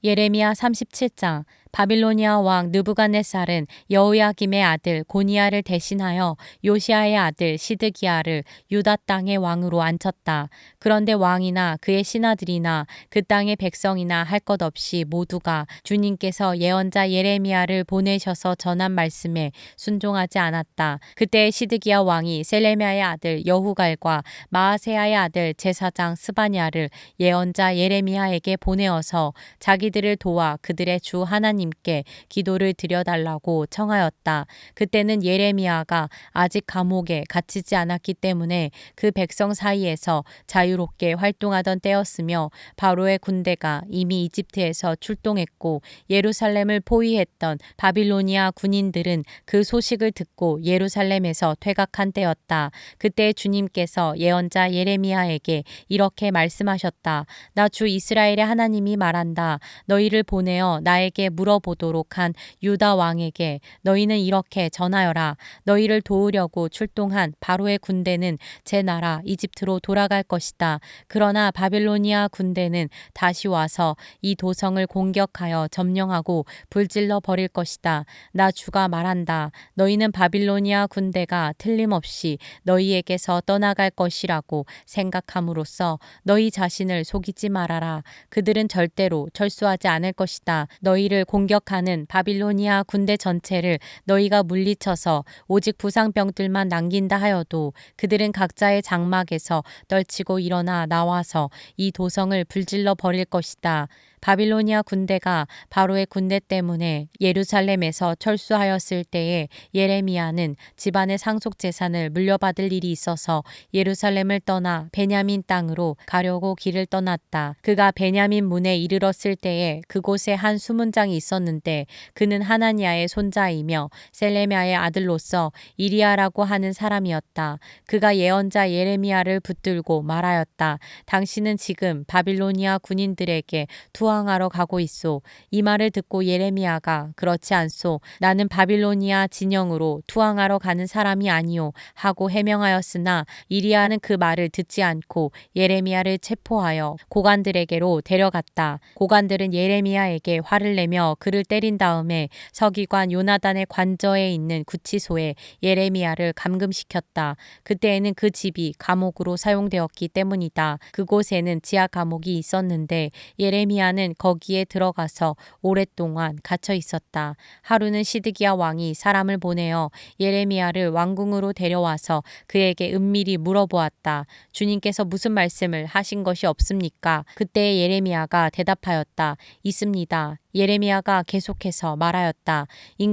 예레미야 37장. 바빌로니아 왕 느부갓네살은 여호야김의 아들 고니야를 대신하여 요시아의 아들 시드기야를 유다 땅의 왕으로 앉혔다. 그런데 왕이나 그의 신하들이나 그 땅의 백성이나 할 것 없이 모두가 주님께서 예언자 예레미야를 보내셔서 전한 말씀에 순종하지 않았다. 그때 시드기야 왕이 셀레미야의 아들 여후갈과 마아세야의 아들 제사장 스바냐를 예언자 예레미야에게 보내어서 자기들을 도와 그들의 주 하나님께 기도를 드려달라고 청하였다. 그때는 예레미야가 아직 감옥에 갇히지 않았기 때문에 그 백성 사이에서 자유롭게 활동하던 때였으며 바로의 군대가 이미 이집트에서 출동했고 예루살렘을 포위했던 바빌로니아 군인들은 그 소식을 듣고 예루살렘에서 퇴각한 때였다. 그때 주님께서 예언자 예레미야에게 이렇게 말씀하셨다. 나 주 이스라엘의 하나님이 말한다. 너희를 보내어 나에게 물어보도록 한 유다 왕에게 너희는 이렇게 전하여라. 너희를 도우려고 출동한 바로의 군대는 제 나라 이집트로 돌아갈 것이다. 그러나 바빌로니아 군대는 다시 와서 이 도성을 공격하여 점령하고 불질러 버릴 것이다. 나 주가 말한다. 너희는 바빌로니아 군대가 틀림없이 너희에게서 떠나갈 것이라고 생각함으로써 너희 자신을 속이지 말아라. 그들은 절대로 철수하지 않을 것이다. 너희를 공격하는 바빌로니아 군대 전체를 너희가 물리쳐서 오직 부상병들만 남긴다 하여도 그들은 각자의 장막에서 떨치고 일어나 나와서 이 도성을 불질러 버릴 것이다. 바빌로니아 군대가 바로의 군대 때문에 예루살렘에서 철수하였을 때에 예레미야는 집안의 상속 재산을 물려받을 일이 있어서 예루살렘을 떠나 베냐민 땅으로 가려고 길을 떠났다. 그가 베냐민 문에 이르렀을 때에 그곳에 한 수문장이 있었는데 그는 하나니아의 손자이며 셀레미야의 아들로서 이리야라고 하는 사람이었다. 그가 예언자 예레미야를 붙들고 말하였다. 당신은 지금 바빌로니아 군인들에게 투항하러 가고 있소. 이 말을 듣고 예레미야가 그렇지 않소. 나는 바빌로니아 진영으로 투항하러 가는 사람이 아니오 하고 해명하였으나 이리야는 그 말을 듣지 않고 예레미야를 체포하여 고관들에게로 데려갔다. 고관들은 예레미야에게 화를 내며 그를 때린 다음에 서기관 요나단의 관저에 있는 구치소에 예레미야를 감금시켰다. 그때에는 그 집이 감옥으로 사용되었기 때문이다. 그곳에는 지하 감옥이 있었는데 예레미야는 거기에 들어가서 오랫동안 갇혀 있었다. 하루는 시드기야 왕이 사람을 보내어 예레미야를 왕궁으로 데려와서 그에게 은밀히 물어보았다. 주님께서 무슨 말씀을 하신 것이 없습니까? 그때 예레미야가 대답하였다. 있습니다. 예레미야가 계속해서 말하였다.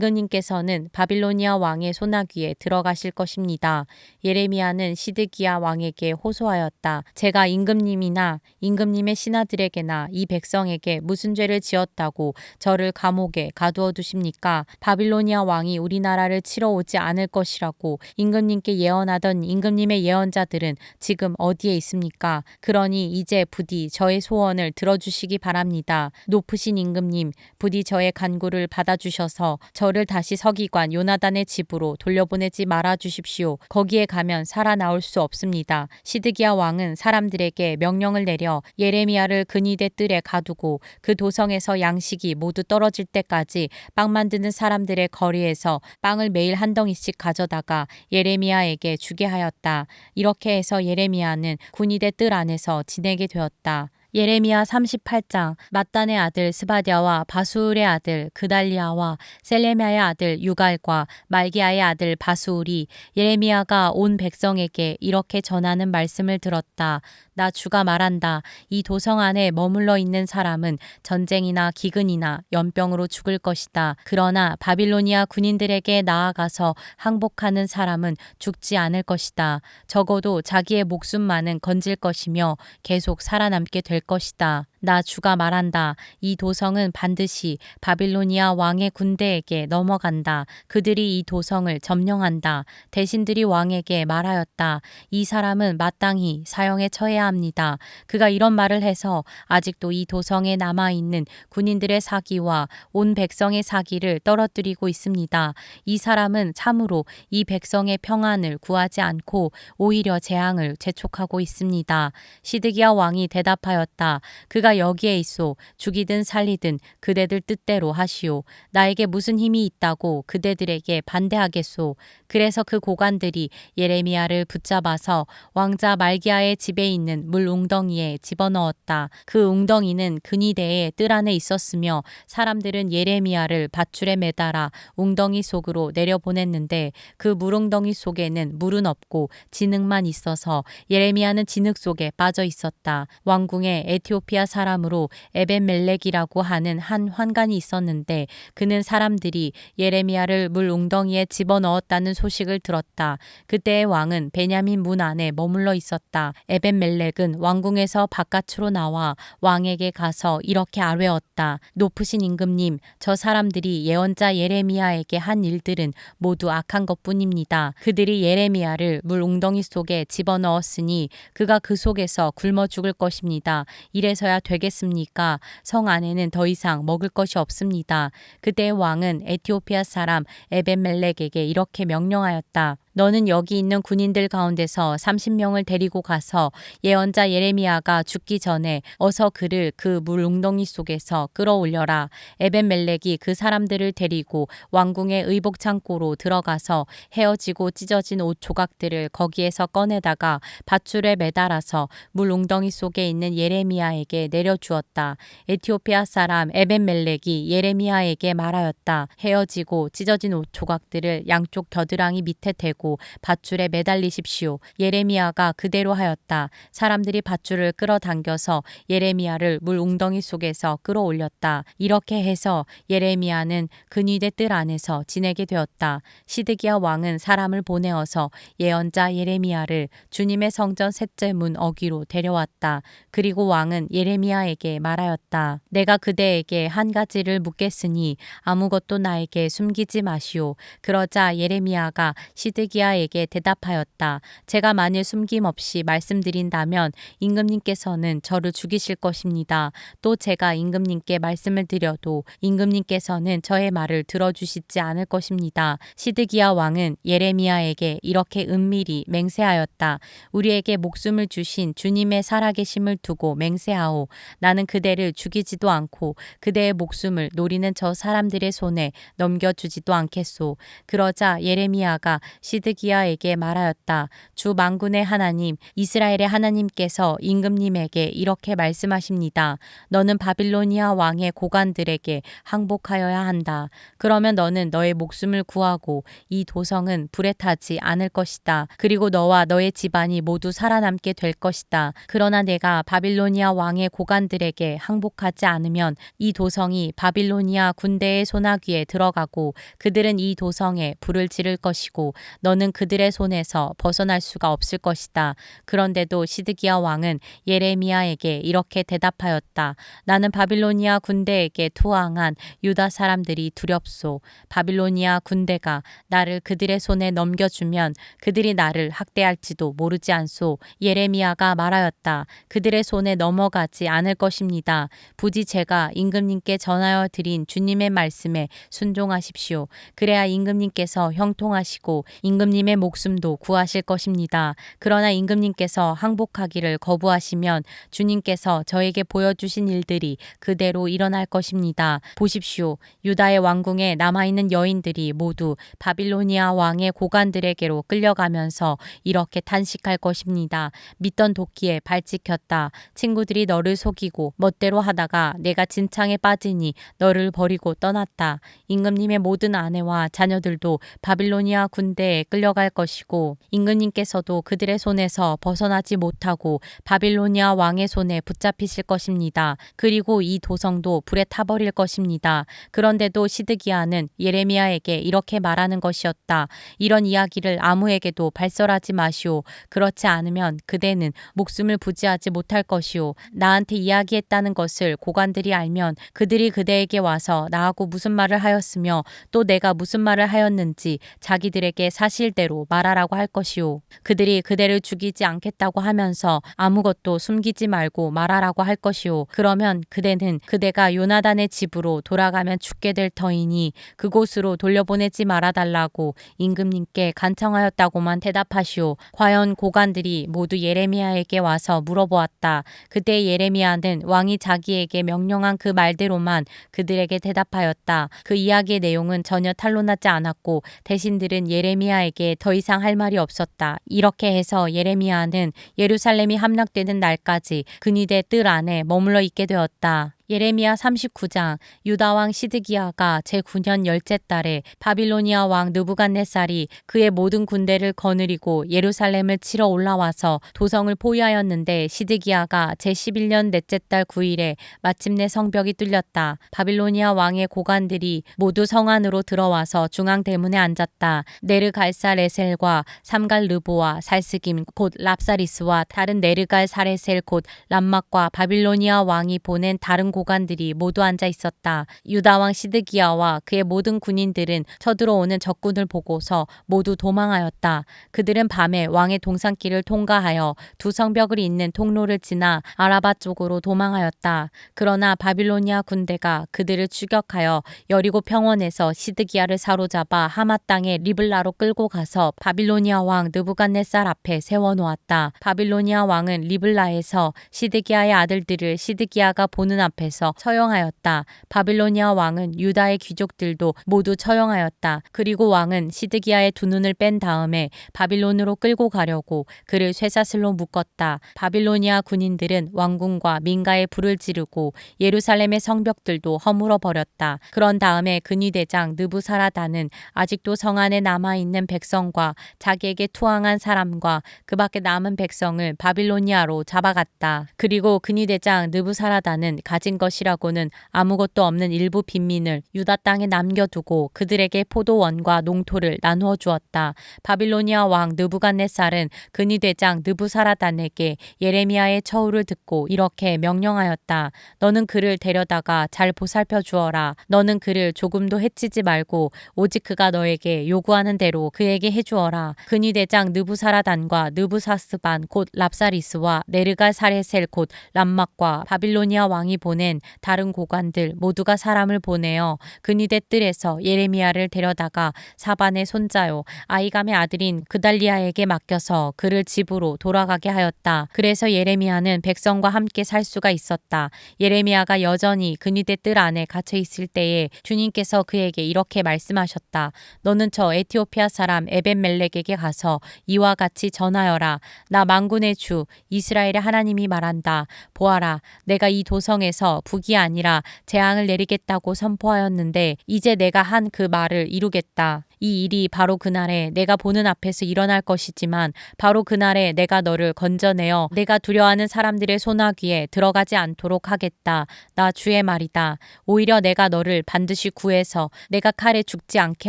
임금님께서는 바빌로니아 왕의 소나귀에 들어가실 것입니다. 예레미야는 시드기야 왕에게 호소하였다. 제가 임금님이나 임금님의 신하들에게나 이 백성에게 무슨 죄를 지었다고 저를 감옥에 가두어 두십니까? 바빌로니아 왕이 우리나라를 치러 오지 않을 것이라고 임금님께 예언하던 임금님의 예언자들은 지금 어디에 있습니까? 그러니 이제 부디 저의 소원을 들어주시기 바랍니다. 높으신 임금님, 부디 저의 간구를 받아주셔서 저를 다시 서기관 요나단의 집으로 돌려보내지 말아 주십시오. 거기에 가면 살아나올 수 없습니다. 시드기야 왕은 사람들에게 명령을 내려 예레미야를 근위대 뜰에 가두고 그 도성에서 양식이 모두 떨어질 때까지 빵 만드는 사람들의 거리에서 빵을 매일 한 덩이씩 가져다가 예레미야에게 주게 하였다. 이렇게 해서 예레미야는 군위대 뜰 안에서 지내게 되었다. 예레미야 38장. 맏단의 아들 스바랴와 바수울의 아들 그달리아와 셀레미야의 아들 유갈과 말기야의 아들 바수울이 예레미야가 온 백성에게 이렇게 전하는 말씀을 들었다. 나 주가 말한다. 이 도성 안에 머물러 있는 사람은 전쟁이나 기근이나 연병으로 죽을 것이다. 그러나 바빌로니아 군인들에게 나아가서 항복하는 사람은 죽지 않을 것이다. 적어도 자기의 목숨만은 건질 것이며 계속 살아남게 될 것이다. 나 주가 말한다. 이 도성은 반드시 바빌로니아 왕의 군대에게 넘어간다. 그들이 이 도성을 점령한다. 대신들이 왕에게 말하였다. 이 사람은 마땅히 사형에 처해야 합니다. 그가 이런 말을 해서 아직도 이 도성에 남아있는 군인들의 사기와 온 백성의 사기를 떨어뜨리고 있습니다. 이 사람은 참으로 이 백성의 평안을 구하지 않고 오히려 재앙을 재촉하고 있습니다. 시드기야 왕이 대답하였다. 그가 내가 여기에 있소. 죽이든 살리든 그대들 뜻대로 하시오. 나에게 무슨 힘이 있다고 그대들에게 반대하겠소. 그래서 그 고관들이 예레미야를 붙잡아서 왕자 말기야의 집에 있는 물 웅덩이에 집어넣었다. 그 웅덩이는 근위대의 뜰 안에 있었으며 사람들은 예레미야를 밧줄에 매달아 웅덩이 속으로 내려보냈는데 그 물웅덩이 속에는 물은 없고 진흙만 있어서 예레미야는 진흙 속에 빠져 있었다. 왕궁에 에티오피아 사람으로 에벤멜렉이라고 하는 한 환관이 있었는데 그는 사람들이 예레미야를 물 웅덩이에 집어넣었다는 소식을 들었다. 그때의 왕은 베냐민 문 안에 머물러 있었다. 에벤멜렉은 왕궁에서 바깥으로 나와 왕에게 가서 이렇게 아뢰었다. 높으신 임금님, 저 사람들이 예언자 예레미야에게 한 일들은 모두 악한 것뿐입니다. 그들이 예레미야를 물 웅덩이 속에 집어넣었으니 그가 그 속에서 굶어 죽을 것입니다. 이래서야 되겠습니까? 성 안에는 더 이상 먹을 것이 없습니다. 그때 왕은 에티오피아 사람 에벤멜렉에게 이렇게 명령하였다. 너는 여기 있는 군인들 가운데서 30명을 데리고 가서 예언자 예레미야가 죽기 전에 어서 그를 그 물 웅덩이 속에서 끌어올려라. 에벤멜렉이 그 사람들을 데리고 왕궁의 의복 창고로 들어가서 헤어지고 찢어진 옷 조각들을 거기에서 꺼내다가 밧줄에 매달아서 물 웅덩이 속에 있는 예레미야에게 내려주었다. 에티오피아 사람 에벤멜렉이 예레미야에게 말하였다. 헤어지고 찢어진 옷 조각들을 양쪽 겨드랑이 밑에 대고 밧줄에 매달리십시오. 예레미야가 그대로 하였다. 사람들이 밧줄을 끌어당겨서 예레미야를 물 웅덩이 속에서 끌어올렸다. 이렇게 해서 예레미야는 근위대 뜰 안에서 지내게 되었다. 시드기야 왕은 사람을 보내어서 예언자 예레미야를 주님의 성전 셋째 문 어귀로 데려왔다. 그리고 왕은 예레미야에게 말하였다. 내가 그대에게 한 가지를 묻겠으니 아무것도 나에게 숨기지 마시오. 그러자 예레미야가 시드기야에게 대답하였다. 제가 만일 숨김없이 말씀드린다면 임금님께서는 저를 죽이실 것입니다. 또 제가 임금님께 말씀을 드려도 임금님께서는 저의 말을 들어주시지 않을 것입니다. 시드기야 왕은 예레미야에게 이렇게 은밀히 맹세하였다. 우리에게 목숨을 주신 주님의 살아계심을 두고 맹세하오. 나는 그대를 죽이지도 않고 그대의 목숨을 노리는 저 사람들의 손에 넘겨주지도 않겠소. 그러자 예레미야가 시드기야에게 말하였다. 주 만군의 하나님 이스라엘의 하나님께서 임금님에게 이렇게 말씀하십니다. 너는 바빌로니아 왕의 고관들에게 항복하여야 한다. 그러면 너는 너의 목숨을 구하고 이 도성은 불에 타지 않을 것이다. 그리고 너와 너의 집안이 모두 살아남게 될 것이다. 그러나 내가 바빌로니아 왕의 고관들에게 항복하지 않으면 이 도성이 바빌로니아 군대의 소나귀에 들어가고 그들은 이 도성에 불을 지를 것이고 너는 그들의 손에서 벗어날 수가 없을 것이다. 그런데도 시드기야 왕은 예레미야에게 이렇게 대답하였다. 나는 바빌로니아 군대에게 투항한 유다 사람들이 두렵소. 바빌로니아 군대가 나를 그들의 손에 넘겨주면 그들이 나를 학대할지도 모르지 않소. 예레미야가 말하였다. 그들의 손에 넘어가지 않을 것입니다. 부디 제가 임금님께 전하여 드린 주님의 말씀에 순종하십시오. 그래야 임금님께서 형통하시고 임금님의 목숨도 구하실 것입니다. 그러나 임금님께서 항복하기를 거부하시면 주님께서 저에게 보여주신 일들이 그대로 일어날 것입니다. 보십시오. 유다의 왕궁에 남아있는 여인들이 모두 바빌로니아 왕의 고관들에게로 끌려가면서 이렇게 탄식할 것입니다. 믿던 도끼에 발 찍혔다. 친구들이 너를 속이고 멋대로 하다가 내가 진창에 빠지니 너를 버리고 떠났다. 임금님의 모든 아내와 자녀들도 바빌로니아 군대에 끌려갈 것이고 임금님께서도 그들의 손에서 벗어나지 못하고 바빌로니아 왕의 손에 붙잡히실 것입니다. 그리고 이 도성도 불에 타버릴 것입니다. 그런데도 시드기야는 예레미야에게 이렇게 말하는 것이었다. 이런 이야기를 아무에게도 발설하지 마시오. 그렇지 않으면 그대는 목숨을 부지하지 못할 것이오. 나한테 이야기했다는 것을 고관들이 알면 그들이 그대에게 와서 나하고 무슨 말을 하였으며 또 내가 무슨 말을 하였는지 자기들에게 사실 사실대로 말하라고 할 것이요. 그들이 그대를 죽이지 않겠다고 하면서 아무것도 숨기지 말고 말하라고 할 것이요. 그러면 그대는 그대가 요나단의 집으로 돌아가면 죽게 될 터이니 그곳으로 돌려보내지 말아달라고 임금님께 간청하였다고만 대답하시오. 과연 고관들이 모두 예레미야에게 와서 물어보았다. 그때 예레미야는 왕이 자기에게 명령한 그 말대로만 그들에게 대답하였다. 그 이야기의 내용은 전혀 탄로나지 않았고 대신들은 예레미야에게 더 이상 할 말이 없었다. 이렇게 해서 예레미야는 예루살렘이 함락되는 날까지 근위대 뜰 안에 머물러 있게 되었다. 예레미야 39장. 유다 왕 시드기야가 제9년 열째 달에 바빌로니아 왕 느부갓네살이 그의 모든 군대를 거느리고 예루살렘을 치러 올라와서 도성을 포위하였는데 시드기야가 제11년 넷째 달 9일에 마침내 성벽이 뚫렸다. 바빌로니아 왕의 고관들이 모두 성 안으로 들어와서 중앙 대문에 앉았다. 네르갈살 에셀과 삼갈 르보와 살스김 곧 랍사리스와 다른 네르갈 사레셀 곧 람막과 바빌로니아 왕이 보낸 다른 고관들이 모두 앉아 있었다. 유다 왕 시드기야와 그의 모든 군인들은 쳐들어오는 적군을 보고서 모두 도망하였다. 그들은 밤에 왕의 동산길을 통과하여 두 성벽을 잇는 통로를 지나 아라바 쪽으로 도망하였다. 그러나 바빌로니아 군대가 그들을 추격하여 여리고 평원에서 시드기야를 사로잡아 하맛 땅의 리블라로 끌고 가서 바빌로니아 왕 느부갓네살 앞에 세워놓았다. 바빌로니아 왕은 리블라에서 시드기야의 아들들을 시드기야가 보는 앞에서 처형하였다. 바빌로니아 왕은 유다의 귀족들도 모두 처형하였다. 그리고 왕은 시드기야의 두 눈을 뺀 다음에 바빌론으로 끌고 가려고 그를 쇠사슬로 묶었다. 바빌로니아 군인들은 왕궁과 민가에 불을 지르고 예루살렘의 성벽들도 허물어 버렸다. 그런 다음에 근위대장 느부사라단은 아직도 성 안에 남아있는 백성과 자기에게 투항한 사람과 그 밖에 남은 백성을 바빌로니아로 잡아갔다. 그리고 근위대장 느부사라단은 가진 것이라고는 아무것도 없는 일부 빈민을 유다 땅에 남겨두고 그들에게 포도원과 농토를 나누어 주었다. 바빌로니아 왕 느부갓네살은 근위대장 느부사라단에게 예레미야의 처우를 듣고 이렇게 명령하였다. 너는 그를 데려다가 잘 보살펴 주어라. 너는 그를 조금도 해치지 말고 오직 그가 너에게 요구하는 대로 그에게 해주어라. 근위대장 느부사라단과 느부사스반 곧 랍사리스와 네르갈 사레셀 곧 람막과 바빌로니아 왕이 보낸 다른 고관들 모두가 사람을 보내어 근위대 뜰에서 예레미야를 데려다가 사반의 손자요 아이감의 아들인 그달리아에게 맡겨서 그를 집으로 돌아가게 하였다. 그래서 예레미야는 백성과 함께 살 수가 있었다. 예레미야가 여전히 근위대 뜰 안에 갇혀 있을 때에 주님께서 그에게 이렇게 말씀하셨다. 너는 저 에티오피아 사람 에벤멜렉에게 가서 이와 같이 전하여라. 나 만군의 주 이스라엘의 하나님이 말한다. 보아라, 내가 이 도성에서 북이 아니라 재앙을 내리겠다고 선포하였는데 이제 내가 한 그 말을 이루겠다. 이 일이 바로 그날에 내가 보는 앞에서 일어날 것이지만 바로 그날에 내가 너를 건져내어 내가 두려워하는 사람들의 소나귀에 들어가지 않도록 하겠다. 나 주의 말이다. 오히려 내가 너를 반드시 구해서 내가 칼에 죽지 않게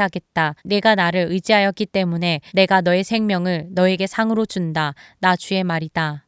하겠다. 내가 나를 의지하였기 때문에 내가 너의 생명을 너에게 상으로 준다. 나 주의 말이다.